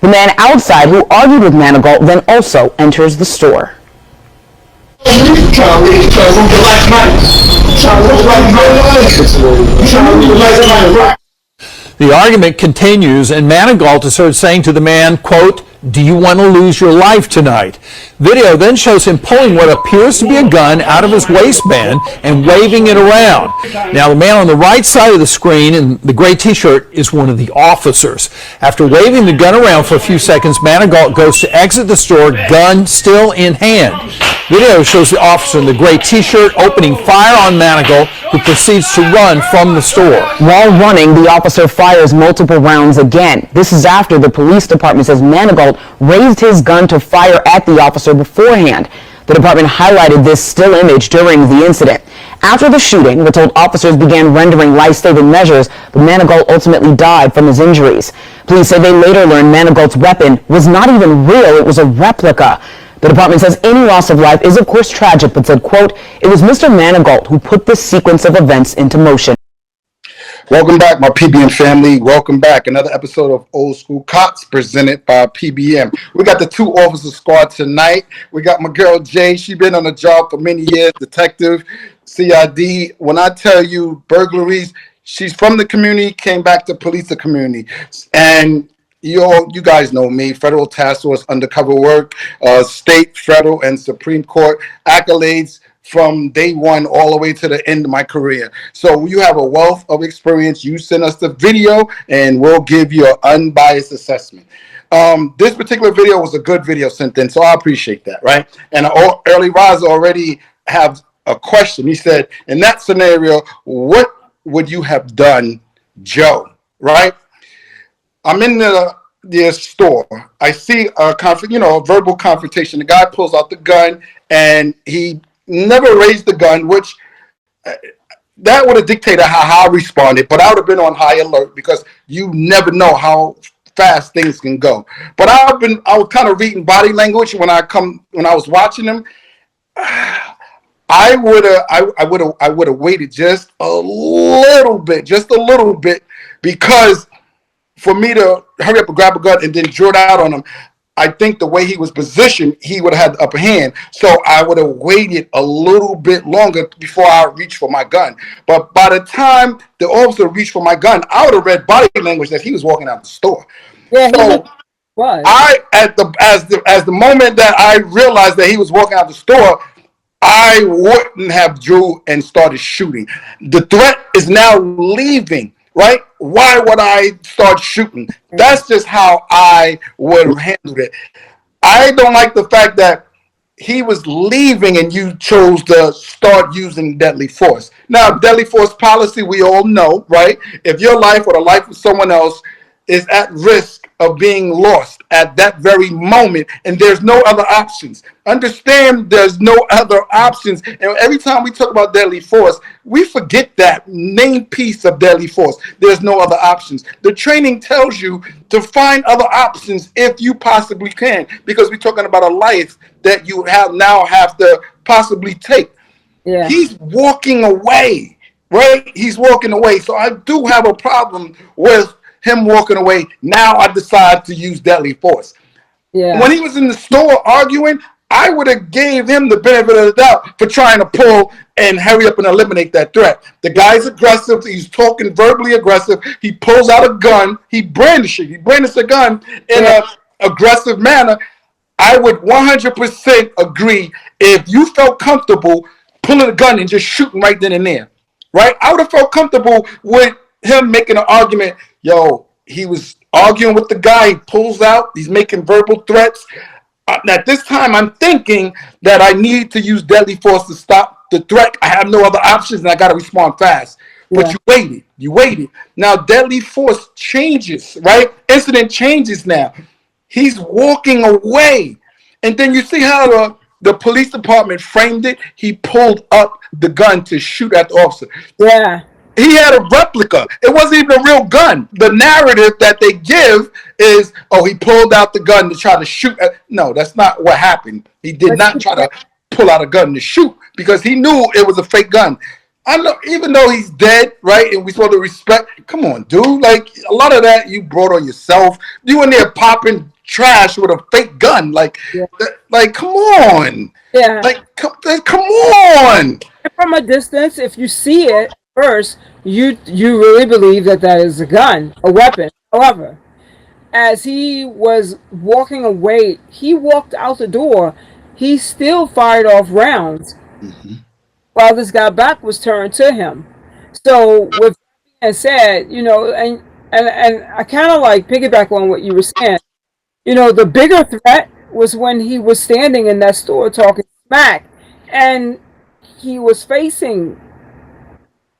The man outside who argued with Manigault then also enters the store. The argument continues, and Manigault is heard saying to the man, quote, "Do you want to lose your life tonight?" Video then shows him pulling what appears to be a gun out of his waistband and waving it around. Now, the man on the right side of the screen in the gray t-shirt is one of the officers. After waving the gun around for a few seconds, Manigault goes to exit the store, gun still in hand. Video shows the officer in the gray t-shirt opening fire on Manigault, who proceeds to run from the store. While running, the officer fires multiple rounds again. This is after the police department says Manigault raised his gun to fire at the officer beforehand. The department highlighted this still image during the incident. After the shooting, we're told officers began rendering life-saving measures, but Manigault ultimately died from his injuries. Police say they later learned Manigault's weapon was not even real, it was a replica. The department says any loss of life is of course tragic, but said, quote, "It was Mr. Manigault who put this sequence of events into motion." Welcome back, my PBM family. Welcome back. Another episode of Old School Cops presented by PBM. We got the 2 officer squad tonight. We got my girl Jay. She's been on the job for many years, detective, CID. When I tell you burglaries, she's from the community, came back to police the community. And you guys know me, Federal Task Force undercover work, state, federal, and Supreme Court accolades from day one all the way to the end of my career. So you have a wealth of experience. You send us the video and we'll give you an unbiased assessment. This particular video was a good video sent in, so I appreciate that, right? And Early Riser already have a question. He said, in that scenario, what would you have done, Joe, right? I'm in the store. I see a verbal confrontation. The guy pulls out the gun and he never raised the gun, which that would have dictated how I responded, but I would have been on high alert because you never know how fast things can go. But I was kind of reading body language when I was watching them. I would have waited just a little bit, because for me to hurry up and grab a gun and then draw it out on him, I think the way he was positioned, he would have had the upper hand. So I would have waited a little bit longer before I reached for my gun. But by the time the officer reached for my gun, I would have read body language that he was walking out the store. Yeah, so as the moment that I realized that he was walking out the store, I wouldn't have drew and started shooting. The threat is now leaving. Right? Why would I start shooting? That's just how I would have handled it. I don't like the fact that he was leaving and you chose to start using deadly force. Now, deadly force policy, we all know, right? If your life or the life of someone else is at risk of being lost at that very moment and there's no other options. Understand there's no other options. And every time we talk about deadly force, we forget that main piece of deadly force. There's no other options. The training tells you to find other options if you possibly can, because we're talking about a life that you have to possibly take. Yeah. He's walking away, right? He's walking away. So I do have a problem with him walking away. Now I decide to use deadly force. Yeah. When he was in the store arguing, I would have gave him the benefit of the doubt for trying to pull and hurry up and eliminate that threat. The guy's aggressive. He's talking verbally aggressive. He pulls out a gun. He brandishes a gun in an aggressive manner. I would 100% agree if you felt comfortable pulling a gun and just shooting right then and there, right? I would have felt comfortable with him making an argument. Yo, he was arguing with the guy. He pulls out. He's making verbal threats. At this time, I'm thinking that I need to use deadly force to stop the threat. I have no other options, and I got to respond fast. But you waited. Now, deadly force changes, right? Incident changes now. He's walking away. And then you see how the police department framed it. He pulled up the gun to shoot at the officer. Yeah. He had a replica. It wasn't even a real gun. The narrative that they give is, oh, he pulled out the gun to try to shoot. No, that's not what happened. He did not try to pull out a gun to shoot because he knew it was a fake gun. I know, even though he's dead, right, and we're supposed to respect. Come on, dude. Like, a lot of that you brought on yourself. You in there popping trash with a fake gun. Like, Yeah. like, come on. Yeah. Like, come on. From a distance, if you see it first, you really believe that that is a gun, a weapon. However, as he was walking away, he walked out the door. He still fired off rounds while this guy back was turned to him. So with that being said, and I kind of like piggyback on what you were saying. The bigger threat was when he was standing in that store talking smack, and he was facing.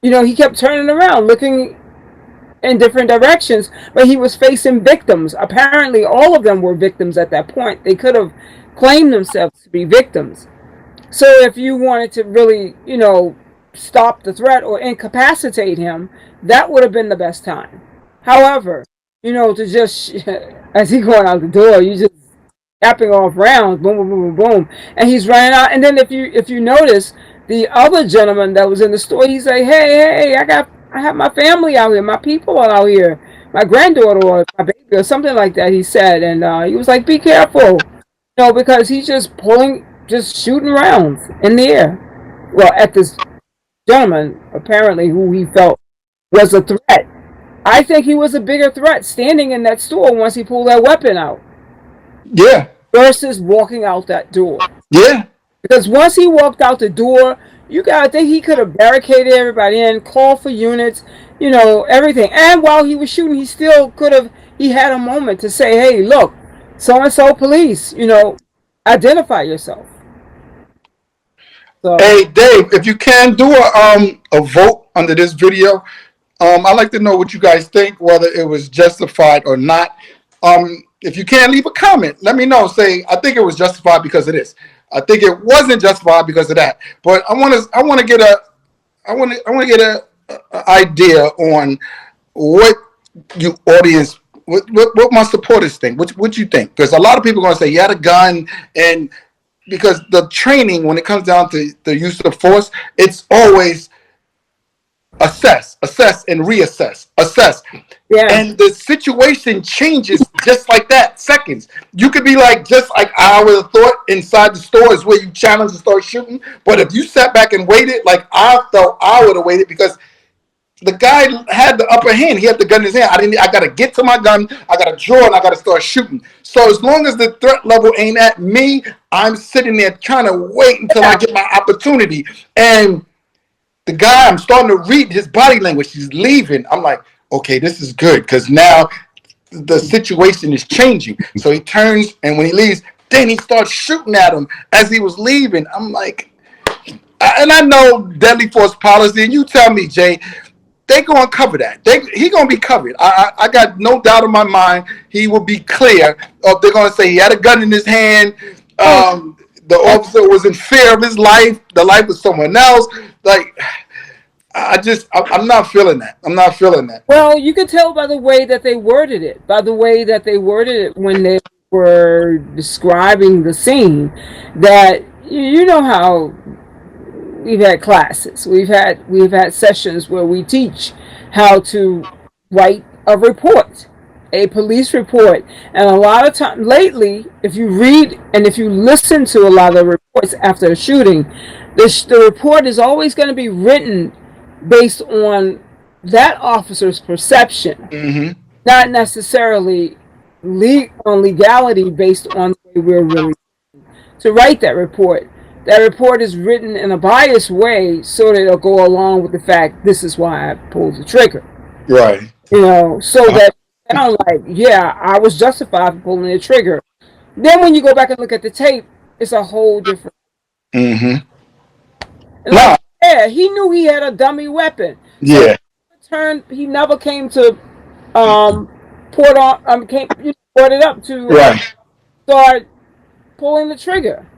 He kept turning around, looking in different directions, but he was facing victims. Apparently, all of them were victims at that point. They could have claimed themselves to be victims. So if you wanted to really, stop the threat or incapacitate him, that would have been the best time. However, to just, as he going out the door, you just tapping off rounds, boom, boom, boom, boom, boom, and he's running out. And then if you notice, the other gentleman that was in the store, he's like, hey, I have my family out here, my people are out here, my granddaughter or my baby or something like that, he said. And he was like, be careful, because he's just shooting rounds in the air. Well, at this gentleman, apparently, who he felt was a threat. I think he was a bigger threat standing in that store once he pulled that weapon out. Yeah. Versus walking out that door. Yeah. Because once he walked out the door, you gotta think he could have barricaded everybody in, called for units, everything. And while he was shooting, he still could have, he had a moment to say, hey, look, so-and-so police, identify yourself. So, hey, Dave, if you can do a vote under this video, I'd like to know what you guys think, whether it was justified or not. If you can, leave a comment. Let me know. Say, I think it was justified because of this. I think it wasn't justified because of that. But I want to get a idea on what you audience, what my supporters think. What you think? Because a lot of people are going to say you had a gun, and because the training, when it comes down to the use of force, it's always assess, and reassess, assess. yeah. And the situation changes just like that, seconds. You could be like, just like I would have thought inside the store is where you challenge and start shooting. But if you sat back and waited, like I felt I would have waited, because the guy had the upper hand. He had the gun in his hand. I got to get to my gun. I got to draw, and I got to start shooting. So as long as the threat level ain't at me, I'm sitting there trying to wait until I get my opportunity. And the guy, I'm starting to read his body language. He's leaving. I'm like, okay, this is good, because now the situation is changing. So he turns, and when he leaves, then he starts shooting at him as he was leaving. I'm like, and I know deadly force policy, and you tell me, Jay, they gonna cover that. He gonna be covered. I got no doubt in my mind he will be clear. They're gonna say he had a gun in his hand. The officer was in fear of his life. The life of someone else. Like, I'm not feeling that. I'm not feeling that. Well, you can tell by the way that they worded it. By the way that they worded it when they were describing the scene, that you know how we've had classes, we've had sessions where we teach how to write a report, a police report. And a lot of time lately, if you read and if you listen to a lot of reports after a shooting, the report is always going to be written based on that officer's perception, not necessarily on legality based on the way we're really to write that report. That report is written in a biased way so that it'll go along with the fact this is why I pulled the trigger. Right. So that sound like, yeah, I was justified for pulling the trigger. Then when you go back and look at the tape, it's a whole different. Like, yeah, he knew he had a dummy weapon. Yeah. So he never came to brought it up to start pulling the trigger.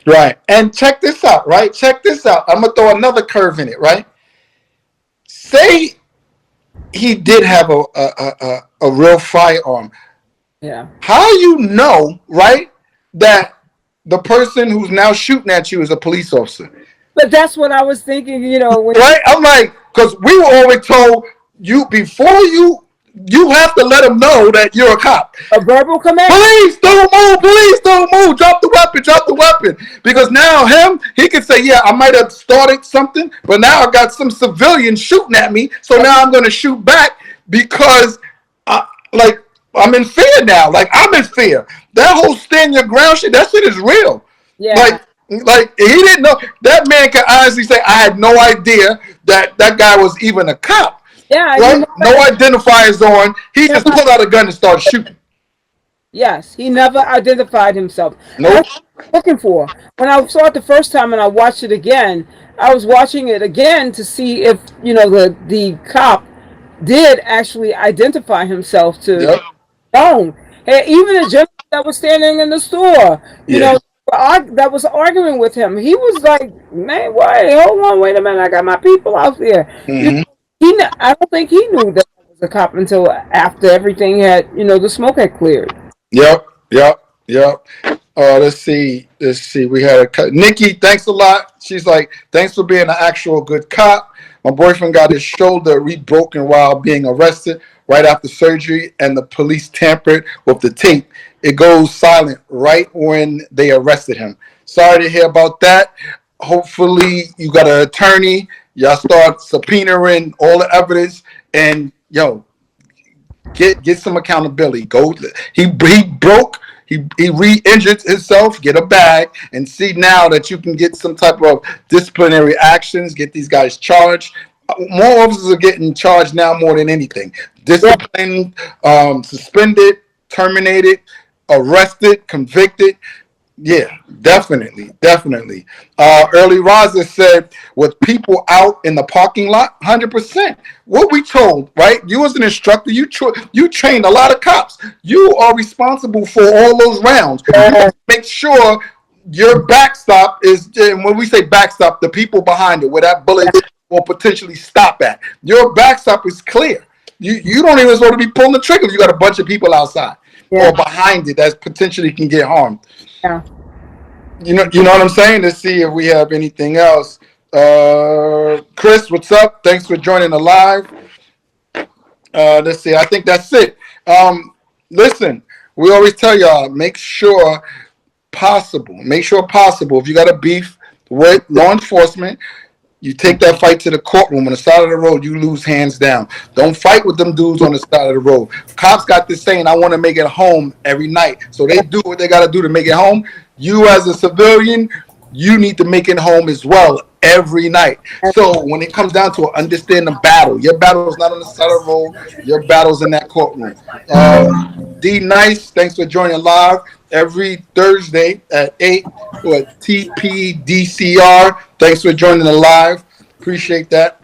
Right. And check this out, right? Check this out. I'm going to throw another curve in it, right? Say he did have a real firearm. Yeah. How you know, right, that the person who's now shooting at you is a police officer? But that's what I was thinking, right? I'm like, because we were always told, before you you have to let him know that you're a cop. A verbal command. Police, don't move. Police, don't move. Drop the weapon. Drop the weapon. Because now he can say, yeah, I might have started something, but now I got some civilians shooting at me. So now I'm going to shoot back because, I'm in fear now. Like, I'm in fear. That whole stand your ground shit, that shit is real. Yeah. Like he didn't know. That man can honestly say, I had no idea that guy was even a cop. Yeah. Right? No identifiers on. He just pulled out a gun and started shooting. Yes, he never identified himself. Nope. That's what I was looking for. When I saw it the first time and I watched it again, I was watching it again to see if, the cop did actually identify himself to Yep. own. And even the gentleman that was standing in the store, Yeah. that was arguing with him, he was like, man, hold on, wait a minute, I got my people out there. Mhm. I don't think he knew that I was a cop until after everything had, the smoke had cleared. Yep. Let's see. We had Nikki, thanks a lot. She's like, thanks for being an actual good cop. My boyfriend got his shoulder rebroken while being arrested right after surgery, and the police tampered with the tape. It goes silent right when they arrested him. Sorry to hear about that. Hopefully you got an attorney. Y'all start subpoenaing all the evidence and get some accountability. He broke. He re-injured himself. Get a bag and see now that you can get some type of disciplinary actions. Get these guys charged. More officers are getting charged now more than anything. Disciplined, suspended, terminated, arrested, convicted. Yeah, definitely. Early Raza said, with people out in the parking lot, 100%. What we told, right? You as an instructor, you trained a lot of cops. You are responsible for all those rounds. Make sure your backstop is, and when we say backstop, the people behind it, where that bullet will potentially stop at. Your backstop is clear. You don't even want to be pulling the trigger if you got a bunch of people outside or behind it that potentially can get harmed. Yeah. You know what I'm saying? Let's see if we have anything else. Chris, what's up? Thanks for joining the live. Let's see. I think that's it. Listen, we always tell y'all, make sure possible. If you got a beef with law enforcement, you take that fight to the courtroom. On the side of the road, you lose hands down. Don't fight with them dudes on the side of the road. Cops got this saying, I want to make it home every night. So they do what they got to do to make it home. You as a civilian, you need to make it home as well every night. So when it comes down to understand the battle, your battle is not on the side of the road. Your battle's in that courtroom. D Nice, thanks for joining live every Thursday at 8 with TPDCR. Thanks for joining the live. Appreciate that.